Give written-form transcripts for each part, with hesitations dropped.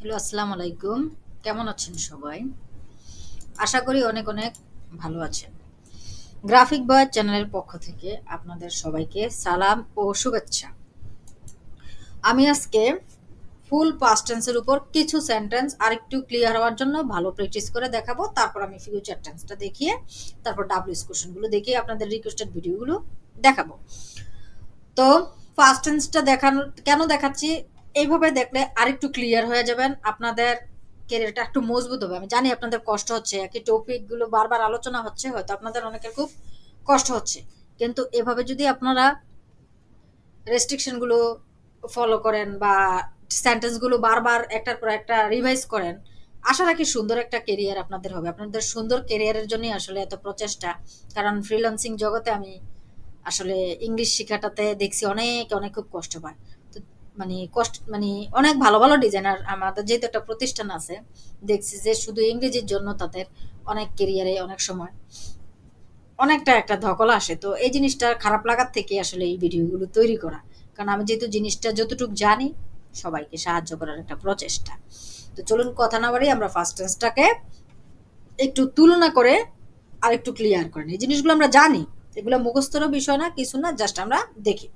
Hello, আসসালামু আলাইকুম। কেমন আছেন সবাই? আশা করি অনেক অনেক ভালো আছেন। গ্রাফিক বয় চ্যানেলের পক্ষ থেকে আপনাদের সবাইকে সালাম ও শুভেচ্ছা। আমি আজকে ফুল পাস্ট টেন্সের উপর কিছু সেন্টেন্স আরেকটু ক্লিয়ার হওয়ার জন্য ভালো প্র্যাকটিস করে দেখাবো। তারপর আমি ফিউচার টেন্সটা দেখিয়ে তারপর ডাব্লিউএস কোশ্চেনগুলো দেখিয়ে আপনাদের রিকোয়েস্টেড ভিডিওগুলো দেখাবো। তো ফার্স্ট টেন্সটা দেখানোর কেন দেখাচ্ছি, এইভাবে দেখলে আরেকটু ক্লিয়ার হয়ে যাবেন, আপনাদের ক্যারিয়ারটা একটু মজবুত হবে। আমি জানি আপনাদের কষ্ট হচ্ছে, একই টপিক গুলো বারবার আলোচনা হচ্ছে, হয়তো আপনাদের অনেকের খুব কষ্ট হচ্ছে, কিন্তু এভাবে যদি আপনারা রেস্ট্রিকশন গুলো ফলো করেন বা সেন্টেন্স গুলো বারবার একটার পর একটা রিভাইজ করেন, আশা রাখি সুন্দর একটা কেরিয়ার আপনাদের হবে। আপনাদের সুন্দর কেরিয়ারের জন্যই আসলে এত প্রচেষ্টা। কারণ ফ্রিল্যান্সিং জগতে আমি আসলে ইংলিশ শেখাটাতে দেখছি অনেক অনেক খুব কষ্ট পায়। তো মানে অনেক ভালো ভালো ডিজাইনার আমাদের যেহেতু একটা প্রতিষ্ঠান আছে, দেখছি যে শুধু ইংরেজির জন্য তাদের অনেক কেরিয়ারে অনেক সময় অনেকটা একটা ধকল আসে। তো এই জিনিসটা খারাপ লাগার থেকে আসলে এই ভিডিওগুলো তৈরি করা, কারণ আমি যেহেতু জিনিসটা যতটুকু জানি সবাইকে সাহায্য করার একটা প্রচেষ্টা। তো চলুন কথা না বাড়ি আমরা ফার্স্ট টেন্সটাকে একটু তুলনা করে আর একটু ক্লিয়ার করেন। এই জিনিসগুলো আমরা জানি, এগুলো মুখস্থর বিষয় না, কিছু না, জাস্ট আমরা দেখি।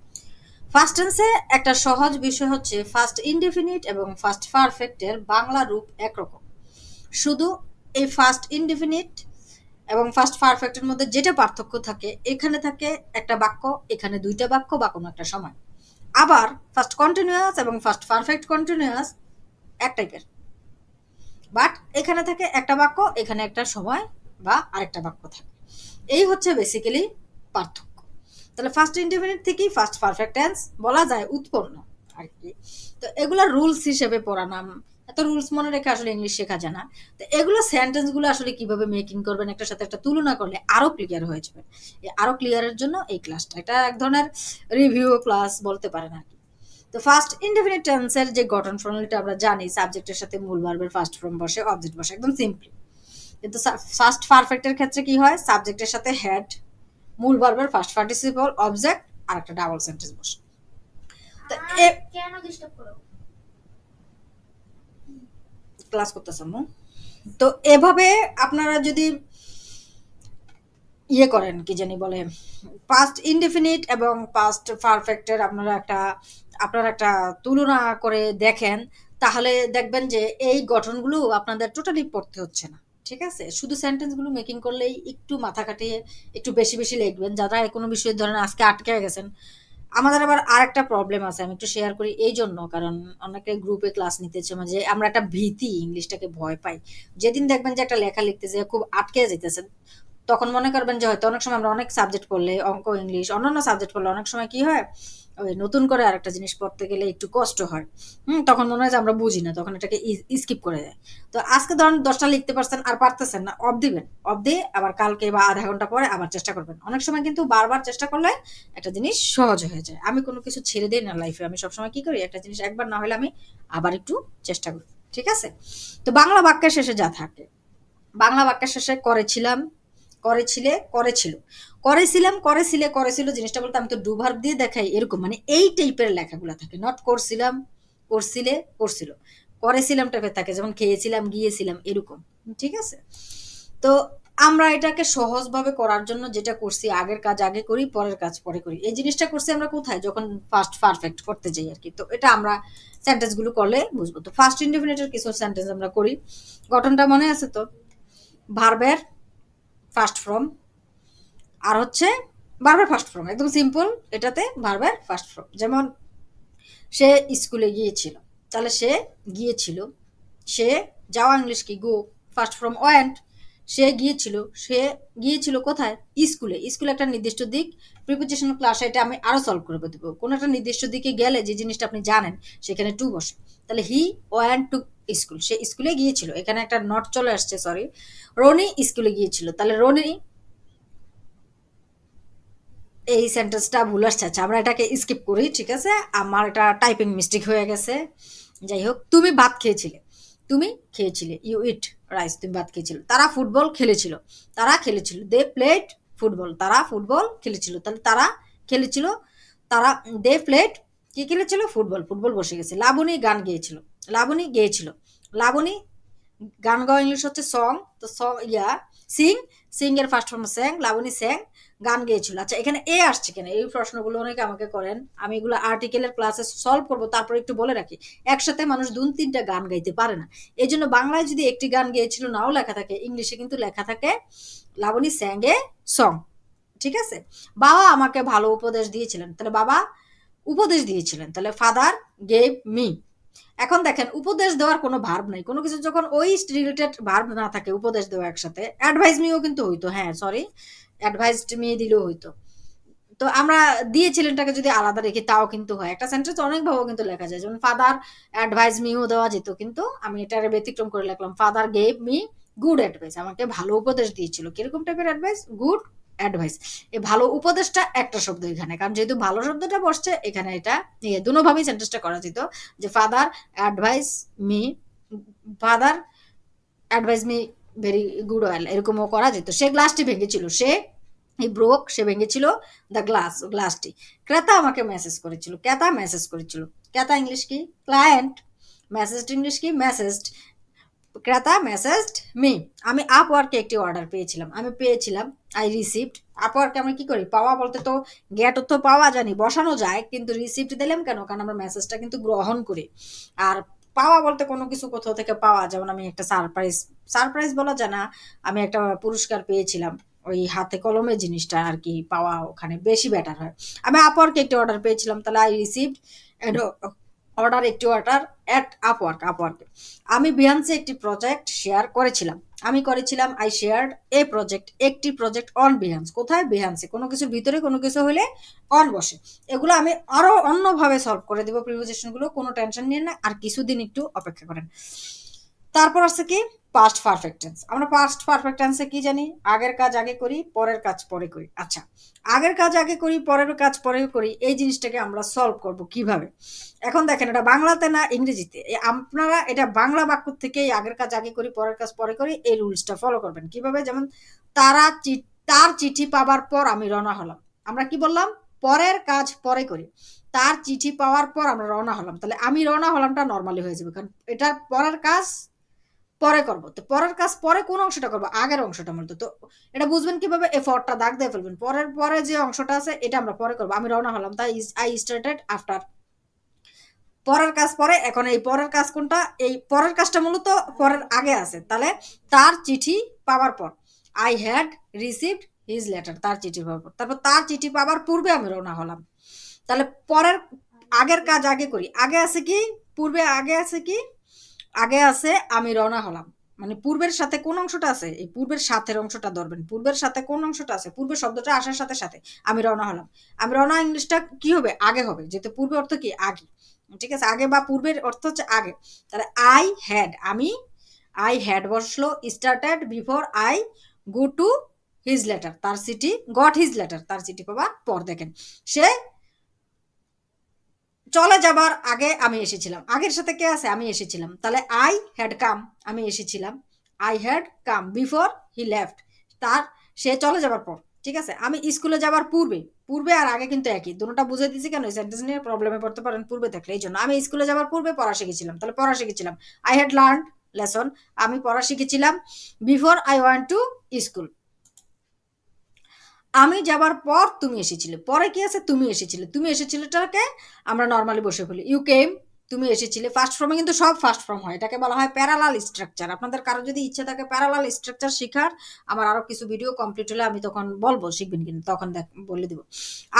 ফার্স্ট টেন্সে একটা সহজ বিষয় হচ্ছে ফার্স্ট ইনডেফিনিট এবং ফার্স্ট পারফেক্টের বাংলা রূপ একরকম। শুধু এই ফার্স্ট ইনডেফিনিট এবং ফার্স্ট পারফেক্টের মধ্যে যেটা পার্থক্য থাকে, এখানে থাকে একটা বাক্য, এখানে দুইটা বাক্য বা কোনো একটা সময়। আবার ফার্স্ট কন্টিনিউয়াস এবং ফার্স্ট পারফেক্ট কন্টিনিউয়াস এক টাইপের, বাট এখানে থাকে একটা বাক্য, এখানে একটা সময় বা আরেকটা বাক্য থাকে। এই হচ্ছে বেসিক্যালি পার্থক্য। তাহলে ফার্স্ট ইনডেফিনিট থেকেই ফার্স্ট পারফেক্ট টেন্স বলা যায় উৎপন্ন আর কি। তো এগুলা রুলস হিসেবে পড়া নাম, এত রুলস মনে রেখে আসলে ইংলিশ শেখা যায় না। তো এগুলো সেন্টেন্স গুলো আসলে কিভাবে মেকিং করবেন একটার সাথে একটা তুলনা করলে আরো ক্লিয়ার হয়ে যাবে। এই আরো ক্লিয়ারের জন্য এই ক্লাসটা, এটা এক ধরনের রিভিউ ক্লাস বলতে পারেন আর কি। তো ফার্স্ট ইনডেফিনিট টেন্সের যে গঠন প্রণালীটা আমরা জানি, সাবজেক্টের সাথে মূল ভার্বের ফার্স্ট ফর্ম বসে, অবজেক্ট বসে, একদম সিম্পলি। কিন্তু ফার্স্ট পারফেক্টের ক্ষেত্রে কি হয়, সাবজেক্টের সাথে হেড, মূল ভার্বের ফার্স্ট পার্টিসিপল, অবজেক্ট আর একটা ডাবল সেন্টেন্স বসে। তো কেন ডিস্টার্ব করো, ক্লাস করতেছেন না? তো এভাবে আপনারা যদি ইয়ে করেন, কি জানি বলে, পাস্ট ইনডেফিনিট এবং পাস্ট পারফেক্টের আপনারা একটা তুলনা করে দেখেন, তাহলে দেখবেন যে এই গঠনগুলো আপনাদের টোটালি পড়তে হচ্ছে না। ঠিক আছে, শুধু সেন্টেন্সগুলো মেকিং করলেই একটু মাথা খাটিয়ে একটু বেশি বেশি লিখবেন। যারা কোনো বিষয়ে ধরেন আজকে আটকে গেছেন, আমাদের আবার আরেকটা প্রবলেম আছে, আমি একটু শেয়ার করি এই জন্য, কারণ অনেকে গ্রুপে ক্লাস নিতেছে, মাঝে আমরা একটা ভীতি, ইংলিশটাকে ভয় পাই। যেদিন দেখবেন যে একটা লেখা লিখতেছে খুব আটকে যেতেছে, তখন মনে করবেন যে হয়তো অনেক সময় আমরা অনেক সাবজেক্ট পড়লে, অঙ্ক, ইংলিশ, অন্যান্য সাবজেক্ট পড়লে অনেক সময় কি হয়, ওই নতুন করে আরেকটা জিনিস পড়তে গেলে একটু কষ্ট হয়। তখন মনে হয় যে আমরা বুঝি না, তখন এটাকে স্কিপ করে দেয়। তো আজকে ধরেন 10টা লিখতে পারছেন আর পারতেছেন না, অফ দিবেন, অফ দিয়ে আবার কালকে বা আধা ঘন্টা পরে আবার চেষ্টা করবেন। অনেক সময় কিন্তু বারবার চেষ্টা করলে একটা জিনিস সহজ হয়ে যায়। আমি কোনো কিছু ছেড়ে দিই না লাইফে, আমি সবসময় কি করি, একটা জিনিস একবার না হলে আমি আবার একটু চেষ্টা করি। ঠিক আছে, তো বাংলা বাক্যের শেষে যা থাকে, বাংলা বাক্যের শেষে করেছিলাম, করেছিলে, করেছিল, করেছিলাম, করেছিলে, করেছিল জিনিসটা বলতে আমি তো ডু ভার্ব দিয়ে দেখাই, এরকম মানে এই টাইপের লেখাগুলো থাকে। নট করছিলাম, করছিলে, করছিল, করেছিলাম টাইপের থাকে, যেমন খেয়েছিলাম, গিয়েছিলাম, এরকম। ঠিক আছে, তো আমরা এটাকে সহজভাবে করার জন্য যেটা করছি, আগের কাজ আগে করি, পরের কাজ পরে করি। এই জিনিসটা করছি আমরা কোথায়, যখন ফার্স্ট পারফেক্ট করতে যাই আর কি। তো এটা আমরা সেন্টেন্স গুলো করলে বুঝবো। তো ফার্স্ট ইনডিফিনিটের কিছু সেন্টেন্স আমরা করি, গঠনটা মনে আছে তো? ভার্বের ফার্স্ট ফর্ম আর হচ্ছে ভার্বের ফার্স্ট ফর্ম, একদম সিম্পল। এটাতে ভার্বের ফার্স্ট ফর্ম, যেমন সে স্কুলে গিয়েছিল, তাহলে সে গিয়েছিল, সে যাওয়া ইংলিশ কি, গো, ফার্স্ট ফর্ম ওয়েন্ট। সে গিয়েছিল, সে গিয়েছিল কোথায়, স্কুলে। স্কুলে একটা নির্দিষ্ট দিক, প্রিপোজিশনাল ক্লাস, এটা আমি আরো সলভ করে দেবো। কোন একটা নির্দিষ্ট দিকে গেলে যে জিনিসটা আপনি জানেন, সেখানে টু বসে। তাহলে হি ওয়েন্ট টু স্কুল, সে স্কুলে গিয়েছিল। এখানে একটা নট চলে আসছে, সরি। রনি স্কুলে গিয়েছিল, তাহলে রনি, এই সেন্টেন্সটা ভুল আসছে, আচ্ছা আমরা এটাকে স্কিপ করি। ঠিক আছে, আমার এটা টাইপিং মিস্টেক হয়ে গেছে। যাই হোক, তুমি ভাত খেয়েছিলে, তুমি খেয়েছিলে, ইউ ইট রাইস, তুমি ভাত খেয়েছিলে। তারা ফুটবল খেলেছিল, তারা খেলেছিল, দে প্লেড ফুটবল, তারা ফুটবল খেলেছিল। তাহলে তারা খেলেছিল, তারা, দে প্লেড কি খেলেছিল, ফুটবল, ফুটবল বসে গেছে। লাবণী গান গেয়েছিল, লাবণী গেয়েছিল। লাবণী গান গাওয়া ইংলিশ হচ্ছে সং, তো সিং, সিং এর first form sang, Labani sang, গান গেয়েছিল। আচ্ছা এখানে এ আসছে কেন, এই প্রশ্নগুলো অনেকে আমাকে করেন, আমি এগুলো আর্টিকেলের ক্লাসে সলভ করব, তারপর একটু বলে রাখি একসাথে মানুষ 2-3টা গান গাইতে পারে না। এই জন্য বাংলায় যদি একটি গান গেয়েছিল নাও লেখা থাকে, ইংলিশে কিন্তু লেখা থাকে লাবণী স্যাং এ সং। ঠিক আছে, বাবা আমাকে ভালো উপদেশ দিয়েছিলেন, তাহলে বাবা উপদেশ দিয়েছিলেন, তাহলে ফাদার গেভ মি। এখন দেখেন উপদেশ দেওয়ার কোনো ভার্ব নাই, কোনো কিছু যখন ওই রিলেটেড ভার্ব না থাকে উপদেশ দেওয়া একসাথে, অ্যাডভাইস মিও কিন্তু হইতো, হ্যাঁ সরি অ্যাডভাইসড মি দিলেও হইতো। তো আমরা দিয়েছিলেনটাকে যদি আলাদা রেখে তাও কিন্তু হয়, একটা সেন্টেন্স অনেক ভাবে কিন্তু লেখা যায়, যেমন ফাদার অ্যাডভাইস মিও দেওয়া যেত, কিন্তু আমি এটার ব্যতিক্রম করে লিখলাম father gave me good advice, আমাকে ভালো উপদেশ দিয়েছিল। কিরকম টাইপের অ্যাডভাইস? Good advice. এই ভালো উপদেশটা একটা শব্দ এখানে, কারণ যেহেতু ভালো শব্দটা বসছে এখানে, এটা দুভাবেই সেন্টেন্সটা করা যেত, যে father advice me, father advice me very good oil, এরকমও করা যেত। সে গ্লাসটি ভেঙেছিল, সে ব্রোক, সে ভেঙেছিল দ্য গ্লাসটি। ক্রেতা আমাকে মেসেজ করেছিল, ক্রেতা মেসেজ করেছিল, ক্রেতা ইংলিশ কি? ক্লায়েন্ট। মেসেজ ইংলিশ কি? মেসেজড। ক্রেতা মেসেজড মি। আমি আপওয়ার্কে একটি অর্ডার পেয়েছিলাম, আমি পেয়েছিলাম, আই রিসিভড। আপওয়ার্কে আমরা কি করি? পাওয়া বলতে তো গেট তো পাওয়া জানি, বসানো যায়, কিন্তু রিসিভড দিলাম কেন? কারণ আমরা মেসেজটা কিন্তু গ্রহণ করি। আর পাওয়া বলতে কোনো কিছু কোথাও থেকে পাওয়া, যেমন আমি একটা সারপ্রাইজ, সারপ্রাইজ বলা যায় না, আমি একটা পুরস্কার পেয়েছিলাম, ওই হাতে কলমে জিনিসটা আর কি পাওয়া ওখানে বেশি বেটার হয়। আমি আপওয়ার্কে একটি অর্ডার পেয়েছিলাম, তাহলে আই রিসিভড অর্ডার, একটি অর্ডার অ্যাট আপওয়ার্কে। আমি বিহান্সে একটি প্রজেক্ট শেয়ার করেছিলাম, আমি করেছিলাম, আই শেয়ার্ড এ প্রজেক্ট, একটি প্রজেক্ট অন বিহান্স। কোথায়? বিহান্সে। কোনো কিছুর ভিতরে কোনো কিছু হলে অন বসে। এগুলো আমি আরো অন্যভাবে সলভ করে দেবো প্রিপোজিশনগুলো, কোনো টেনশন নিয়ে না, আর কিছুদিন একটু অপেক্ষা করেন। তারপর আছে কি? Past perfect tense. আমরা পাস্ট পারফেক্ট টেন্সে কি জানি? আগের কাজ আগে করি, পরের কাজ পরে করি। আচ্ছা, আগের কাজ আগে করি, পরের কাজ পরে করি, এই জিনিসটাকে আমরা সলভ করব কিভাবে? এখন দেখেন, এটা বাংলাতে না ইংরেজিতে, আপনারা এটা বাংলা বাক্য থেকে আগের কাজ আগে করি, পরের কাজ পরে করি, এই রুলসটা ফলো করবেন। কিভাবে? যেমন তারা তার চিঠি পাবার পর আমি রওনা হলাম, আমরা কি বললাম? পরের কাজ পরে করি, তার চিঠি পাওয়ার পর আমরা রওনা হলাম, তাহলে আমি রওনা হলামটা নর্মালি হয়ে যাবে, কারণ এটা পরের কাজ পরে করবো। তো পরের কাজ পরে কোন অংশটা করবো? আগের অংশটা মূলত। তো এটা বুঝবেন কিভাবে? এফর্টটা দাগ দিয়ে ফেলবেন, পরের পরে যে অংশটা আছে এটা আমরা পরে করবো। আমি রওনা হলাম, তাই আই স্টার্টেড আফটার। পরের কাজ পরে, এখন এই পরের কাজ কোনটা? এই পরের কাজটা মূলত পরের আগে আছে, তাহলে তার চিঠি পাওয়ার পর, I had received his letter, তার চিঠি পাওয়ার পর। তারপর তার চিঠি পাওয়ার পূর্বে আমি রওনা হলাম, তাহলে পরের আগের কাজ আগে করি, আগে আছে কি? পূর্বে আগে আছে কি? আগে আছে আমি রওনা হলাম, মানে পূর্বের সাথে কোন অংশটা আছে? এই পূর্বের সাথের অংশটা ধরবেন। পূর্বের সাথে কোন অংশটা আছে? পূর্বের শব্দটা আসার সাথে সাথে আমি রওনা হলাম। আমি রওনা ইংলিশটা কি হবে? আগে হবে, যেহেতু পূর্বে অর্থ কি? আগে। ঠিক আছে, আগে বা পূর্বের অর্থ হচ্ছে আগে। তাহলে আই হ্যাড, আমি আই হ্যাড বসলো started before I go to his letter, তার চিঠি গট হিজ লেটার, তার চিঠি পাবার পর। দেখেন, সে চলে যাবার আগে আমি এসেছিলাম, আগের সাথে কে আছে? আমি এসেছিলাম, তাহলে আই হ্যাড কাম, আমি এসেছিলাম, I had come before he left, তার সে চলে যাবার পর। ঠিক আছে, আমি স্কুলে যাবার পূর্বে, পূর্বে আর আগে কিন্তু একই, দুটোটা বুঝে দিচ্ছি কেন? সেন্টেন্স নিয়ে প্রবলেমে পড়তে পারেন পূর্বে থাকলে, এই জন্য। আমি স্কুলে যাবার পূর্বে পড়া শিখেছিলাম, তাহলে পড়া শিখেছিলাম, আই হ্যাড লার্ন লেসন, আমি পড়া শিখেছিলাম before I want to school. আমি যাবার পর তুমি এসেছিলে, পরে কি আছে? তুমি এসেছিলে, তুমি এসেছিলেটাকে আমরা নর্মালি বসে ফেলি, ইউ কেম, তুমি এসেছিলে। ফার্স্ট ফর্মে কিন্তু সব ফার্স্ট ফর্ম হয়, এটাকে বলা হয় প্যারালাল স্ট্রাকচার। আপনাদের কারো যদি ইচ্ছে থাকে প্যারালাল স্ট্রাকচার শেখার, আমার আরো কিছু ভিডিও কমপ্লিট হলে আমি তখন বলবো, শিখবেন কিন্তু তখন বলে দিব।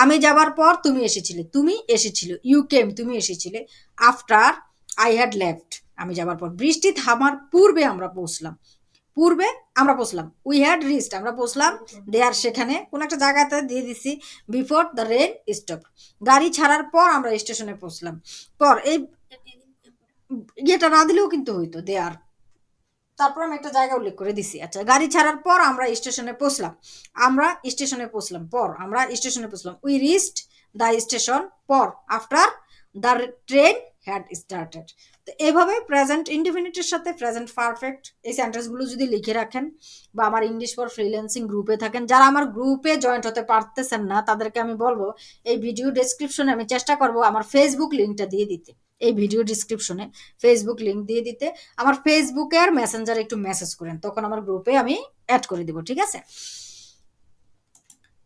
আমি যাবার পর তুমি এসেছিলে, তুমি এসেছিলে, ইউ কেম, তুমি এসেছিলে, আফটার আই হ্যাড লেফট, আমি যাবার পর। বৃষ্টি থামার পূর্বে আমরা পৌঁছলাম, পূর্বে আমরা পৌঁছলাম, উই হ্যাড রিচড, আমরা পৌঁছলাম দেয়ার, সেখানে কোন একটা জায়গাতে দিয়ে দিছি, বিফোর দ্য রেন স্টপ। গাড়ি ছাড়ার পর আমরা স্টেশনে পৌঁছলাম, পর এই ইয়েটা না দিলেও কিন্তু হইতো, দেয়ার। তারপর আমি একটা জায়গা উল্লেখ করে দিছি। আচ্ছা, গাড়ি ছাড়ার পর আমরা স্টেশনে পৌঁছলাম, আমরা স্টেশনে পৌঁছলাম, পর আমরা স্টেশনে পৌঁছলাম, উই রিচড দ্য স্টেশন, পর after the train had started. তো এইভাবে প্রেজেন্ট ইনডিফিনিটের সাথে প্রেজেন্ট পারফেক্ট এই সেন্টেন্সগুলো যদি লিখে রাখেন, বা আমার ইংলিশ ফর ফ্রিল্যান্সিং গ্রুপে থাকেন, যারা আমার গ্রুপে জয়েন্ট হতে পারতেছেন না তাদেরকে আমি বলবো, এই ভিডিও ডেসক্রিপশনে আমি চেষ্টা করব আমার ফেসবুক লিঙ্কটা দিয়ে দিতে। এই ভিডিও ডিসক্রিপশনে ফেসবুক লিঙ্ক দিয়ে দিতে, আমার ফেসবুকে আর মেসেঞ্জারে একটু মেসেজ করেন, তখন আমার গ্রুপে আমি অ্যাড করে দিব, ঠিক আছে?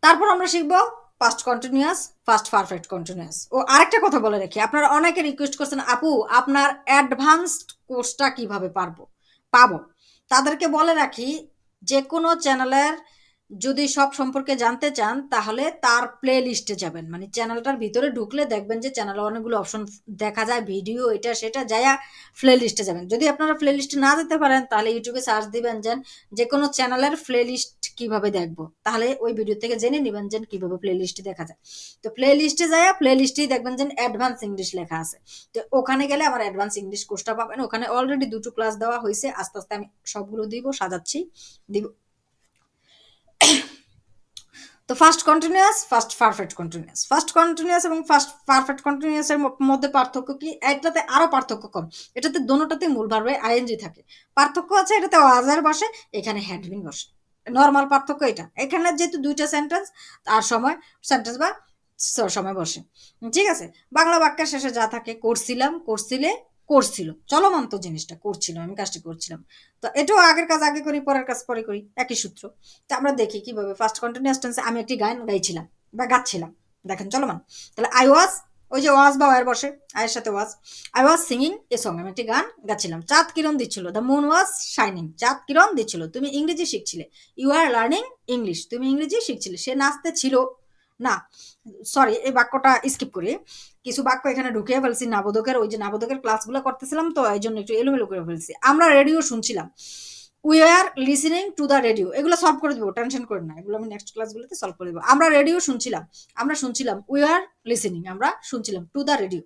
তারপর আমরা শিখবো past continuous, past perfect continuous. ও আরেকটা কথা বলে রাখি, আপনারা অনেকে রিকোয়েস্ট করছেন আপু আপনার অ্যাডভান্সড কোর্সটা কিভাবে পাবো। তাদেরকে বলে রাখি, যে কোনো চ্যানেলের যদি সব সম্পর্কে জানতে চান তাহলে তার প্লে লিস্টে যাবেন, মানে চ্যানেলটার ভিতরে ঢুকলে দেখবেন যে চ্যানেলে অনেকগুলো অপশন দেখা যায়, ভিডিও এটা সেটা, যাইয়া প্লে লিস্টে যাবেন। যদি আপনারা প্লে লিস্টে না যেতে পারেন তাহলে ইউটিউবে সার্চ দিবেন যে কোনো চ্যানেলের প্লে লিস্ট কিভাবে দেখবো, তাহলে ওই ভিডিও থেকে জেনে নেবেন যে কিভাবে প্লে লিস্ট দেখা যায়। তো প্লে লিস্টে যাইয়া প্লে লিস্টেই দেখবেন যে অ্যাডভান্স ইংলিশ লেখা আছে, তো ওখানে গেলে আমার অ্যাডভান্স ইংলিশ কোর্সটা পাবেন। ওখানে অলরেডি 2টো ক্লাস দেওয়া হয়েছে, আস্তে আস্তে আমি সবগুলো দিব, সাজাচ্ছি, দিব। তো first continuous, first perfect continuous, first continuous এবং ফার্স্ট পারফেক্ট কন্টিনিউয়াস এর মধ্যে পার্থক্য কি? এটাতে আরো পার্থক্য কম, এটাতে দোনোটাতে মূল ভার্বে আইএনজি থাকে। পার্থক্য আছে, এটাতে ওয়াজার বসে, এখানে হ্যাড বিন বসে। নর্মাল পার্থক্য এটা। এখানে যেহেতু দুইটা সেন্টেন্স, আর সময় সেন্টেন্স বা সময় বসে, ঠিক আছে? বাংলা বাক্যের শেষে যা থাকে, করছিলাম, করছিলে, করছিল, চলমান তো জিনিসটা, করছিল, আমি কাজটি করছিলাম। তো এটাও আগের কাজ আগে করি, পরের কাজ পরে করি, একই সূত্র। তো আমরা দেখি কিভাবে ফার্স্ট কন্টিনিউয়াস টেন্সে আমি একটি গান গাইছিলাম বা গাচ্ছিলাম, দেখেন চলমান। তাহলে আই ওয়াজ, ওই যে ওয়াজ বা ওয়ার বসে, আয়ের সাথে was. I was singing a song, আমি একটি গান গাচ্ছিলাম। চাঁদ কিরণ দিচ্ছিল, দ্য মুন ওয়াজ শাইনিং, চাঁদ কিরণ দিচ্ছিল। তুমি ইংরেজি শিখছিলে, ইউ আর লার্নিং ইংলিশ, তুমি ইংরেজি শিখছিলে। সে নাচতে ছিল না, সরি এই বাক্যটা স্কিপ করি, কিছু বাক্য এখানে ঢুকিয়ে ফেলছি নাবোধকের, ওই যে নাবোধকের ক্লাসগুলো করতেছিলাম তো এই জন্য একটু এলোমেলো করে ফেলছি। আমরা রেডিও শুনছিলাম, we are listening to the radio, এগুলো সলভ করে দেবো, টেনশন করেন না, এগুলো আমি নেক্সট ক্লাসগুলোতে সলভ করে দেবো। আমরা রেডিও শুনছিলাম, আমরা শুনছিলাম, উই আর লিসেনিং, আমরা শুনছিলাম, টু দ্য রেডিও,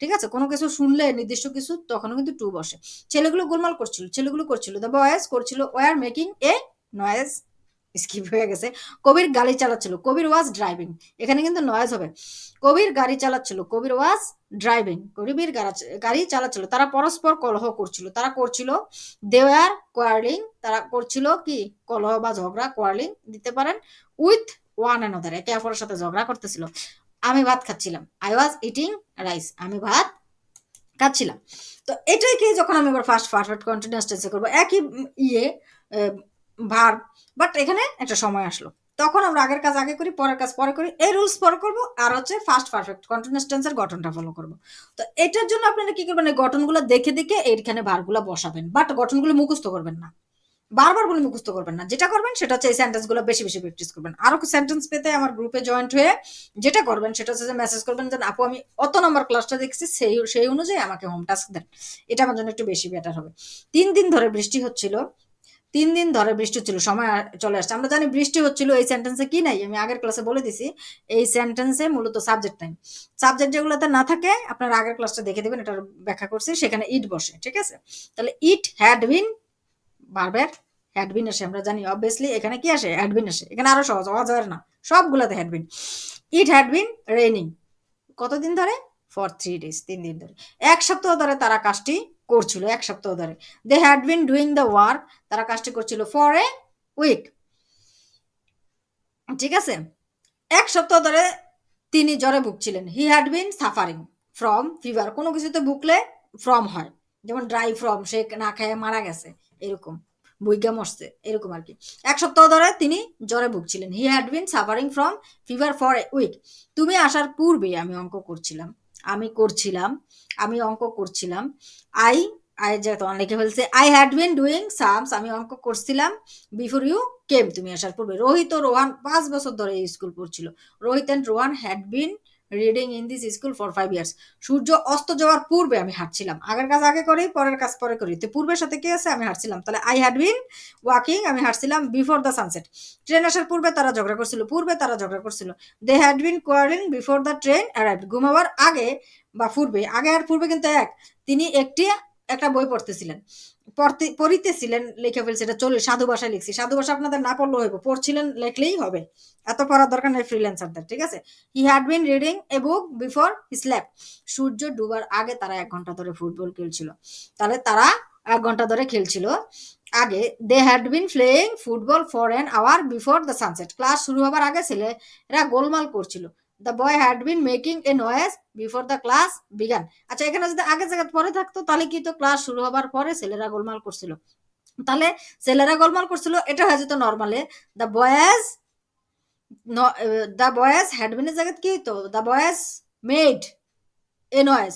ঠিক আছে? কোনো কিছু শুনলে নির্দিষ্ট কিছু তখনও কিন্তু টু বসে। ছেলেগুলো গোলমাল করছিল, ছেলেগুলো করছিল, দ্য বয়েজ করছিল, war making a noise, skip হয়ে গেছে। কবির গাড়ি চালাচ্ছিল, কবির ওয়াজ ড্রাইভিং, এখানে কিন্তু নয়েজ হবে। কবির গাড়ি চালাচ্ছিল, কবির ওয়াজ ড্রাইভিং, কবির গাড়ি চালাচ্ছিল। তারা পরস্পর কলহ করছিল, তারা করছিল, দে আর কোয়ারলিং, তারা করছিল কি, কলহ বা ঝগড়া, কোয়ারলিং দিতে পারেন, উইথ ওয়ান অ্যানাদার, একে অপরের সাথে ঝগড়া করতেছিল। আমি ভাত খাচ্ছিলাম, আই ওয়াজ ইটিং রাইস, আমি ভাত খাচ্ছিলাম। তো এটাই কি, যখন আমি এবার ফার্স্ট পারফেক্ট কন্টিনিউয়াস টেন্সে করবো একই ইয়ে ভার্ব, বাট এখানে একটা সময় আসলো, তখন আমরা আগের কাজ আগে করি, পরের কাজ পরে করি, এই রুলস ফলো করবো। আর হচ্ছে ফার্স্ট পারফেক্ট কন্টিনিউয়াস টেন্সের গঠনটা ফলো করবো। তো এটার জন্য আপনারা কি করবেন, এই গঠনগুলো দেখে দেখে এইখানে ভার্বগুলো বসাবেন, বাট গঠনগুলো মুখস্থ করবেন না, বারবার বলে মুখস্থ করবেন না। যেটা করবেন সেটা হচ্ছে এই সেন্টেন্সগুলো বেশি বেশি প্র্যাকটিস করবেন। আরো সেন্টেন্স পেতে আমার গ্রুপে জয়েন্ট হয়ে যেটা করবেন সেটা হচ্ছে যে মেসেজ করবেন যে আপু আমি অত নম্বর ক্লাসটা দেখছি, সেই অনুযায়ী আমাকে হোম টাস্ক দেন, এটা আমার জন্য একটু বেশি বেটার হবে। 3 দিন ধরে বৃষ্টি হচ্ছিল, 3 দিন ধরে বৃষ্টি হচ্ছিল, সময় চলে আসছে। আমরা জানি বৃষ্টি হচ্ছিল, এই সেন্টেন্সে কি নাই, আমি আগের ক্লাসে বলে দিছি, এই সেন্টেন্সে মূলত সাবজেক্ট নাই। সাবজেক্ট যেগুলোতে না থাকে আপনার আগের ক্লাসটা দেখে দেবেন, এটার ব্যাখ্যা করছি, সেখানে ইট বসে, ঠিক আছে? তাহলে ইট হ্যাড বিন, ভার্বের হ্যাডবিন আসে, আমরা জানি অবভিয়াসলি এখানে কি আসে, হ্যাডবিন আসে। এখানে আরো সহজ, অজার না, সবগুলাতে had been. It had been raining, কতদিন ধরে, ফর 3 days, 3 দিন ধরে। 1 সপ্তাহ ধরে তারা কাজটি করছিল, 1 সপ্তাহ ধরে। They had been doing the work, তারা কাজটি করছিল ফর এ উইক, ঠিক আছে? 1 সপ্তাহ ধরে তিনি জ্বরে ভুগছিলেন, he had been suffering from fever, কোনো কিছুতে ভুগলে ফ্রম হয়, যেমন ড্রাই ফ্রম, সে না খেয়ে মারা গেছে, এরকম বৈজ্ঞা মরছে, এরকম আর কি। 1 সপ্তাহ ধরে তিনি জ্বরে ভুগছিলেন, he had been suffering from fever for a week. তুমি আসার পূর্বে আমি অঙ্ক করছিলাম, আমি করছিলাম, আমি অঙ্ক করছিলাম। আই, আই যেহেতু লিখে ফেলছে, I had been doing sums, আমি অঙ্ক করছিলাম, বিফোর ইউ কেম, তুমি আসার পূর্বে। রোহিত ও রোহান 5 বছর ধরে এই স্কুল পড়ছিল, Rohit and Rohan had been reading in this school for 5 years। সূর্য অস্ত যাওয়ার পূর্বে আমি হাঁটছিলাম, আগের কাজ আগে করি, পরের কাজ পরে করি, তো পূর্বের সাথে কি আছে, আমি হাঁটছিলাম। তাহলে আই হ্যাড বিন ওয়াকিং, আমি হাঁটছিলাম, বিফোর দ্য সানসেট। ট্রেন আসার পূর্বে তারা ঝগড়া করছিল, পূর্বে তারা ঝগড়া করছিল। They had been quarrelling before the train arrived, ঘুমাবার আগে বা পূর্বে, আগে আর পূর্বে কিন্তু এক, তিনি একটা বই পড়তেছিলেন, পড়িতেছিলেন লিখে ফেলছে, এটা চলে সাধু ভাষায় লিখছি, সাধু ভাষা আপনাদের না পড়লেও হইব, পড়ছিলেন লিখলেই হবে, এত পড়ার দরকার নেই ফ্রিল্যান্সারদের, ঠিক আছে? He had been reading a book before he slept, সূর্য ডুবার আগে তারা 1 ঘন্টা ধরে ফুটবল খেলছিল, তাহলে তারা 1 ঘন্টা ধরে খেলছিল আগে। They had been playing football for an hour before the sunset, class শুরু হবার আগে ছেলেরা গোলমাল করছিল, the boy had been making a noise before the class began. আচ্ছা, এখানে যদি আগে জায়গা পরে থাকতো তাহলে কি তো ক্লাস শুরু হবার পরে ছেলেরা গোলমাল করছিল, তাহলে ছেলেরা গোলমাল করছিল এটা হয়ে যেত নর্মালে the boys, the boys had বিনের জায়গায় কি হতো the boys made a noise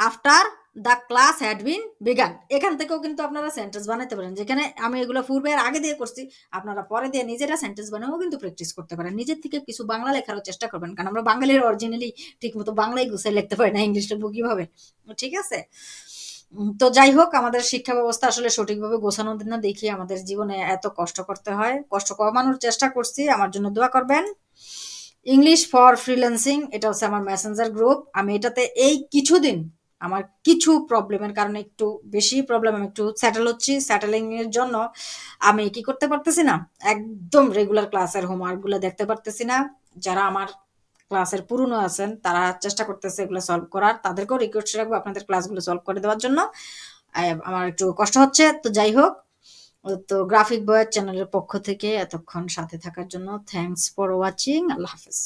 after the class had been began. এখান থেকেও কিন্তু আপনারা সেন্টেন্স বানাতে পারেন, যেখানে আমি এগুলো পূর্বে আগে দিয়ে করছি, আপনারা পরে দিয়ে নিজেরা সেন্টেন্স বানাও কিন্তু প্র্যাকটিস করতে পারেন। নিজের থেকে কিছু বাংলা লেখারও চেষ্টা করবেন, কারণ আমরা বাঙালির অরিজিনালি ঠিক মতো বাংলায় গুছিয়ে লিখতে পারি না, ইংলিশ লিখবো কিভাবে? ঠিক আছে। তো যাই হোক, আমাদের শিক্ষা ব্যবস্থা আসলে সঠিকভাবে গোছানো না দেখি আমাদের জীবনে এত কষ্ট করতে হয়। কষ্ট কমানোর চেষ্টা করছি, আমার জন্য দোয়া করবেন। ইংলিশ ফর ফ্রিল্যান্সিং, এটা হচ্ছে আমার মেসেঞ্জার গ্রুপ। আমি এটাতে এই কিছুদিন আমার কিছু প্রবলেমের কারণে, একটু বেশি প্রবলেম, আমি একটু স্যাটেল হচ্ছি। স্যাটেলিং এর জন্য আমি কি করতে পারতেছি না, একদম রেগুলার ক্লাসের হোমওয়ার্ক গুলো দেখতে পারতেছি না। যারা আমার ক্লাসের পুরনো আছেন তারা চেষ্টা করতেছে এগুলো সলভ করার, তাদেরকেও রিকোয়েস্ট রাখবো আপনাদের ক্লাসগুলো সলভ করে দেওয়ার জন্য। আমার একটু কষ্ট হচ্ছে, তো যাই হোক। তো গ্রাফিক বয়ের চ্যানেলের পক্ষ থেকে এতক্ষণ সাথে থাকার জন্য থ্যাঙ্কস ফর ওয়াচিং। আল্লাহ হাফেজ।